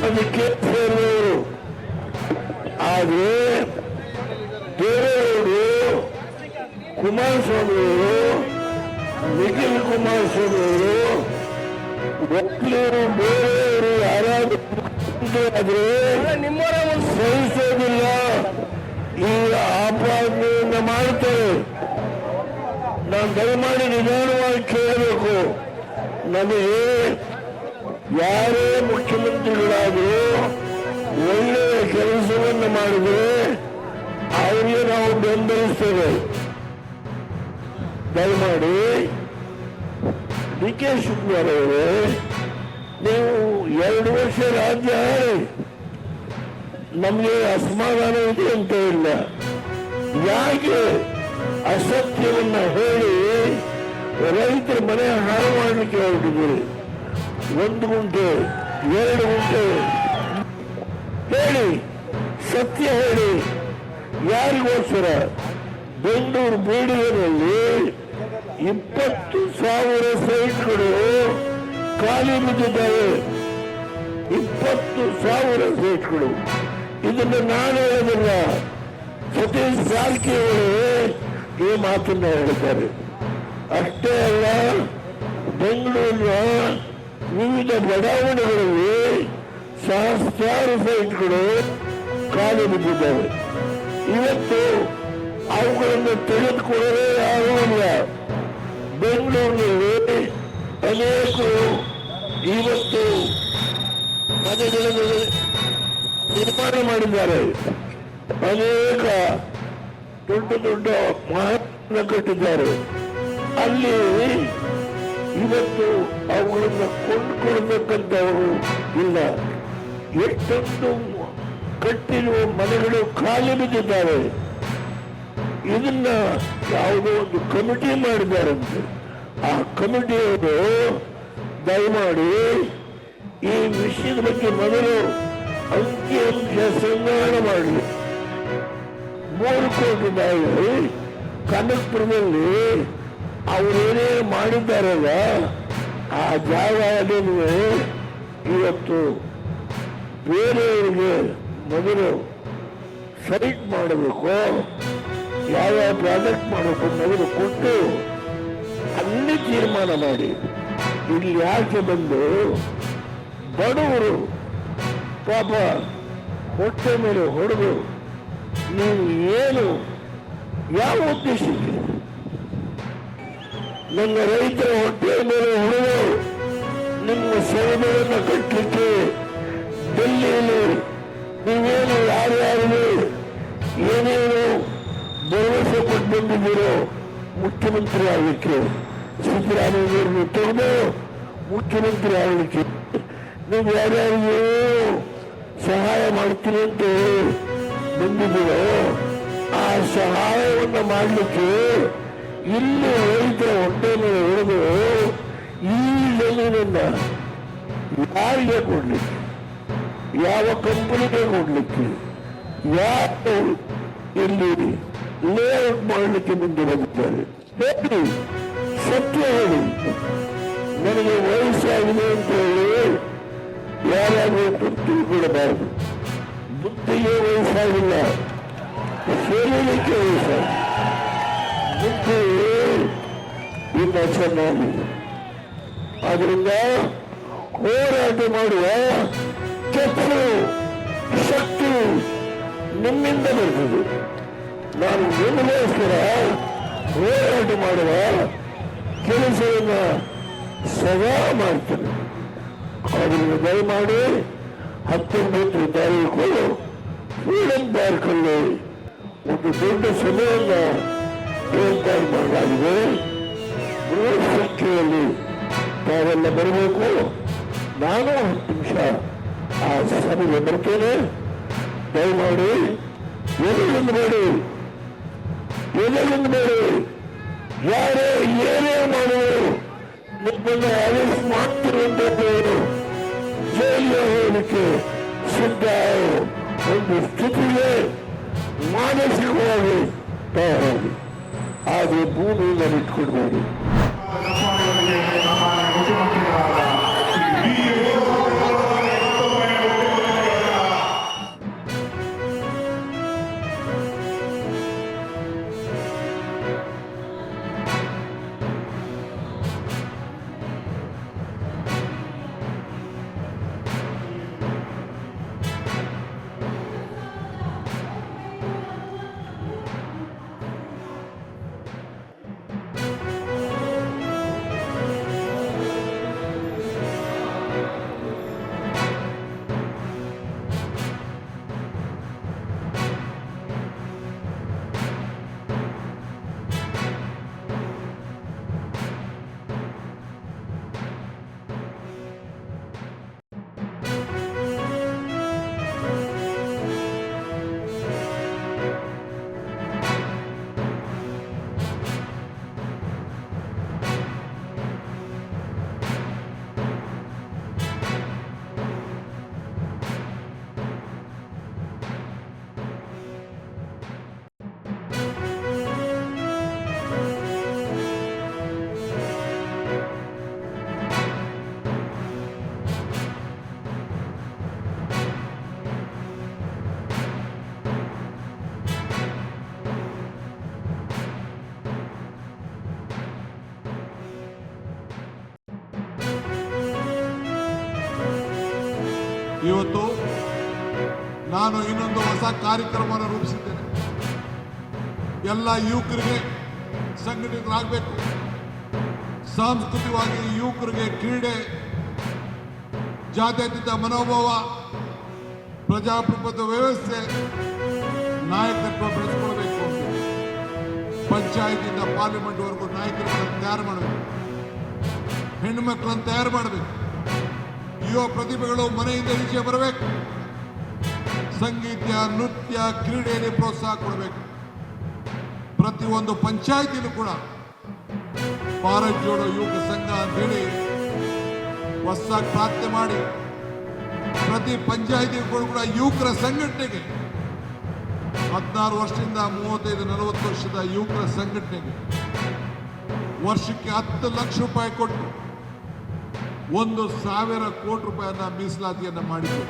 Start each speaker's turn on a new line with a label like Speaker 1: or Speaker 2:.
Speaker 1: ಅದಕ್ಕೆ ಸೇರಿದವರು. ಆದರೆ ದೇವೇಗೌಡರು, ಕುಮಾರಸ್ವಾಮಿಯವರು, ನಿಖಿಲ್ ಕುಮಾರಸ್ವಾಮಿಯವರು, ಒಕ್ಕಲಿಗರು, ಬೇರೆಯವರು ಯಾರಾದರೂ ಆದ್ರೆ ಸಹಿಸೋದಿಲ್ಲ. ಈ ಆಪಾದನೆಯನ್ನ ಮಾಡ್ತಾರೆ. ನಾನು ದಯಮಾಡಿ ನಿಧಾನವಾಗಿ ಕೇಳಬೇಕು. ನಮಗೆ ಯಾರೇ ಮುಖ್ಯಮಂತ್ರಿಗಳಾದರೂ ಒಳ್ಳೆಯ ಕೆಲಸವನ್ನು ಮಾಡಿದ್ರೆ ಅವರಿಗೆ ನಾವು ಬೆಂಬಲಿಸ್ತೇವೆ. ದಯಮಾಡಿ ಡಿ ಕೆ ಶಿವಕುಮಾರ್ ಅವರೇ, ನೀವು 2 ವರ್ಷ ರಾಜ್ಯ ನಮಗೆ ಅಸಮಾಧಾನ ಇದೆ ಅಂತ ಇಲ್ಲ. ಯಾಕೆ ಅಸತ್ಯವನ್ನ ಹೇಳಿ ರೈತರ ಮನೆ ಹಾಳು ಮಾಡಲಿಕ್ಕೆ ಹೊರಟಿದ್ದೀರಿ? 1 ಗುಂಟೆ 2 ಗುಂಟೆ ಹೇಳಿ, ಸತ್ಯ ಹೇಳಿ. ಯಾರಿಗೋಸ್ಕರ? ಬೆಂಗಳೂರು ಬೇಡಿಗೆಯಲ್ಲಿ 20,000 ಸೈಟ್ಗಳು ಖಾಲಿ ಬಿದ್ದಿದ್ದಾವೆ. 20,000 ಸೀಟ್ಗಳು. ಇದನ್ನು ನಾನು ಹೇಳೋದಿಲ್ಲ, ಸತೀಶ್ ಜಾರಕಿಹೊಳಿ ಈ ಮಾತನ್ನ ಹೇಳಿದ್ದಾರೆ. ಅಷ್ಟೇ ಅಲ್ಲ, ಬೆಂಗಳೂರಿನ ವಿವಿಧ ಬಡಾವಣೆಗಳಲ್ಲಿ ಸಹಸ್ರಾರು ಸೈಟ್ಗಳು ಖಾಲಿ ಬಿದ್ದಿದ್ದಾವೆ. ಇವತ್ತು ಅವುಗಳನ್ನು ತೆಗೆದುಕೊಳ್ಳಲೇ ಆಗುವುದಿಲ್ಲ. ಬೆಂಗಳೂರಿನಲ್ಲಿ ಅನೇಕರು ಇವತ್ತು ಮನೆಗಳನ್ನು ನಿರ್ಮಾಣ ಮಾಡಿದ್ದಾರೆ. ಅನೇಕ ದೊಡ್ಡ ದೊಡ್ಡ ಮಹತ್ವ ಕಟ್ಟಿದ್ದಾರೆ. ಅಲ್ಲಿ ಇವತ್ತು ಅವುಗಳನ್ನು ಕೊಂಡುಕೊಳ್ಬೇಕಂತವರು ಇಲ್ಲ. ಎಷ್ಟೊಂದು ಕಟ್ಟಿರುವ ಮನೆಗಳು ಖಾಲಿ ಬಿದ್ದಿದ್ದಾರೆ. ಇದನ್ನ ಯಾವುದೋ ಒಂದು ಕಮಿಟಿ ಮಾಡಿದ್ದಾರಂತೆ. ಆ ಕಮಿಟಿಯವರು ದಯಮಾಡಿ ಈ ವಿಷಯದ ಬಗ್ಗೆ ಮೊದಲು ಅಂಕಿಅಂಶ ಸಂಗ್ರಹಣ ಮಾಡಲಿ. 3 ಕೋಟಿ ರೂಪಾಯಿ ಕನಕಪುರದಲ್ಲಿ ಅವರೇನೇ ಮಾಡಿದ್ದಾರಲ್ಲ, ಆ ಜಾಗದಲ್ಲಿ ಇವತ್ತು ಬೇರೆಯವರಿಗೆ ಮೊದಲು ಸೈಟ್ ಮಾಡಬೇಕು, ಯಾವ್ಯಾವ ಪ್ರಾಜೆಕ್ಟ್ ಮಾಡಬೇಕು ಮೊದಲು ಕೊಟ್ಟು ಅಲ್ಲಿ ತೀರ್ಮಾನ ಮಾಡಿ. ಇಲ್ಲಿ ಯಾಕೆ ಬಂದು ಬಡವರು ಪಾಪ ಹೊಟ್ಟೆ ಮೇಲೆ ಹೊಡೆದು ನೀವು ಏನು ಯಾವ ಉದ್ದೇಶಕ್ಕೆ ನನ್ನ ರೈತರ ಹೊಟ್ಟೆ ಮೇಲೆ ಹೊಡೆದು ನಿಮ್ಮ ಸೌಲಭ್ಯವನ್ನು ಕಟ್ಟಲಿಕ್ಕೆ ಡೆಲ್ಲಿಯಲ್ಲಿ ನೀವೇನು ಯಾರ್ಯಾರಿಗೆ ಏನೇನು ಭರವಸೆ ಕೊಟ್ಟು ಬಂದಿದ್ದೀರೋ ಮುಖ್ಯಮಂತ್ರಿ ಆಗಲಿಕ್ಕೆ, ಸಿದ್ದರಾಮಯ್ಯವ್ರನ್ನು ತೆಗೆದು ಮುಖ್ಯಮಂತ್ರಿ ಆಗಲಿಕ್ಕೆ ನೀವು ಯಾರ್ಯಾರಿಗೂ ಸಹಾಯ ಮಾಡ್ತೀನಿ ಅಂತ ಬಂದಿದ್ದೀರೋ ಆ ಸಹಾಯವನ್ನು ಮಾಡಲಿಕ್ಕೆ ಇಲ್ಲಿ ರೈತರ ಹೊಟ್ಟೆ ಮೇಲೆ ಹೊಡೆದು ಈ ಜಮೀನನ್ನ ಯಾರಿಗೆ ಕೊಡ್ಲಿಕ್ಕೆ, ಯಾವ ಕಂಪನಿಗೆ ಕೊಡ್ಲಿಕ್ಕೆ, ಯಾರು ಇಲ್ಲಿ ಲೇಔಟ್ ಮಾಡಲಿಕ್ಕೆ ಮುಂದೆ ಬಂದಿದ್ದಾರೆ? ಹೇಳಿ, ಸತ್ಯ ಹೇಳಿ. ನನಗೆ ವಯಸ್ಸಾಗಿದೆ ಅಂತ ಹೇಳಿ ಯಾರಾದರೂ ತುರ್ತು ಕೊಡಬಾರದು. ಬುದ್ಧಿಗೆ ವಯಸ್ಸಾಗಿಲ್ಲ, ಶರೀರಕ್ಕೆ ವಯಸ್ಸಾಗಿದೆ. ಬುದ್ಧಿ ಇನ್ನ ಚೆನ್ನಾಗಿ. ಆದ್ರಿಂದ ಹೋರಾಟ ಮಾಡುವ ಕೆತ್ತಲು ಶಕ್ತಿ ನಿಮ್ಮಿಂದ ಬರ್ತದೆ. ನಾನು ನಿಮಗೋಸ್ಕರ ಹೋರಾಟ ಮಾಡುವ ಕೆಲಸವನ್ನ ಸದಾ ಮಾಡ್ತೇನೆ. ಅದನ್ನು ದಯಮಾಡಿ 19 ತಾರೀಕು ಫ್ರೀಡಂ ಪಾರ್ಕಲ್ಲಿ ಒಂದು ದೊಡ್ಡ ಸಭೆಯನ್ನ ಏರ್ಪಾಡು ಮಾಡಲಾಗಿದೆ. ಬೃಹತ್ ಸಂಖ್ಯೆಯಲ್ಲಿ ತಾವೆಲ್ಲ ಬರಬೇಕು. ನಾನು 10 ನಿಮಿಷ ಆ ಸಭೆಗೆ ಬರ್ತೇನೆ. ದಯಮಾಡಿ ಎದೆಗೊಂದು ಬೇಡಿ, ಯಾರೇ ಏನೇ ಮಾಡುವರು ನಿಮ್ಮನ್ನು ಅರೆಸ್ಟ್ ಮಾಡ್ತಿರುವಂತವರು ಜೈಲಿಗೆ ಹೋಗಲಿಕ್ಕೆ ಸಿದ್ಧ ಒಂದು ಸ್ಥಿತಿಗೆ ಮಾನಸಿಕವಾಗಿ ತಯಾರಾಗಿ. ಆದರೆ ಭೂಮಿಯಿಂದ ಇಟ್ಕೊಡ್ಬೇಡಿ.
Speaker 2: ಇವತ್ತು ನಾನು ಇನ್ನೊಂದು ಹೊಸ ಕಾರ್ಯಕ್ರಮವನ್ನು ರೂಪಿಸಿದ್ದೇನೆ. ಎಲ್ಲ ಯುವಕರಿಗೆ ಸಂಘಟಿತರಾಗಬೇಕು. ಸಾಂಸ್ಕೃತಿಕವಾಗಿ ಯುವಕರಿಗೆ ಕ್ರೀಡೆ, ಜಾತ್ಯತೀತ ಮನೋಭಾವ, ಪ್ರಜಾಪ್ರಭುತ್ವ ವ್ಯವಸ್ಥೆ, ನಾಯಕತ್ವ ಬೆಳೆಸ್ಕೊಳ್ಬೇಕು. ಪಂಚಾಯತಿಂದ ಪಾರ್ಲಿಮೆಂಟ್ವರೆಗೂ ನಾಯಕರುಗಳನ್ನು ತಯಾರು ಮಾಡಬೇಕು. ಹೆಣ್ಣುಮಕ್ಕಳನ್ನು ತಯಾರು ಮಾಡಬೇಕು. ಯುವ ಪ್ರತಿಭೆಗಳು ಮನೆಯಿಂದ ಈಚೆ ಬರಬೇಕು. ಸಂಗೀತ, ನೃತ್ಯ, ಕ್ರೀಡೆಯಲ್ಲಿ ಪ್ರೋತ್ಸಾಹ ಕೊಡಬೇಕು. ಪ್ರತಿಯೊಂದು ಪಂಚಾಯತಿನೂ ಕೂಡ ಭಾರತ್ ಜೋಡೋ ಯುವಕ ಸಂಘ ಅಂತೇಳಿ ಹೊಸ ಪ್ರಾರ್ಥನೆ ಮಾಡಿ ಪ್ರತಿ ಪಂಚಾಯತಿಗಳು ಕೂಡ ಯುವಕರ ಸಂಘಟನೆಗೆ 16 ವರ್ಷದಿಂದ 35-40 ವರ್ಷದ ಯುವಕರ ಸಂಘಟನೆಗೆ ವರ್ಷಕ್ಕೆ 10 ಲಕ್ಷ ರೂಪಾಯಿ ಕೊಟ್ಟು 1,000 ಕೋಟಿ ರೂಪಾಯಿಯನ್ನ ಮೀಸಲಾತಿಯನ್ನ ಮಾಡಿದ್ದೇವೆ.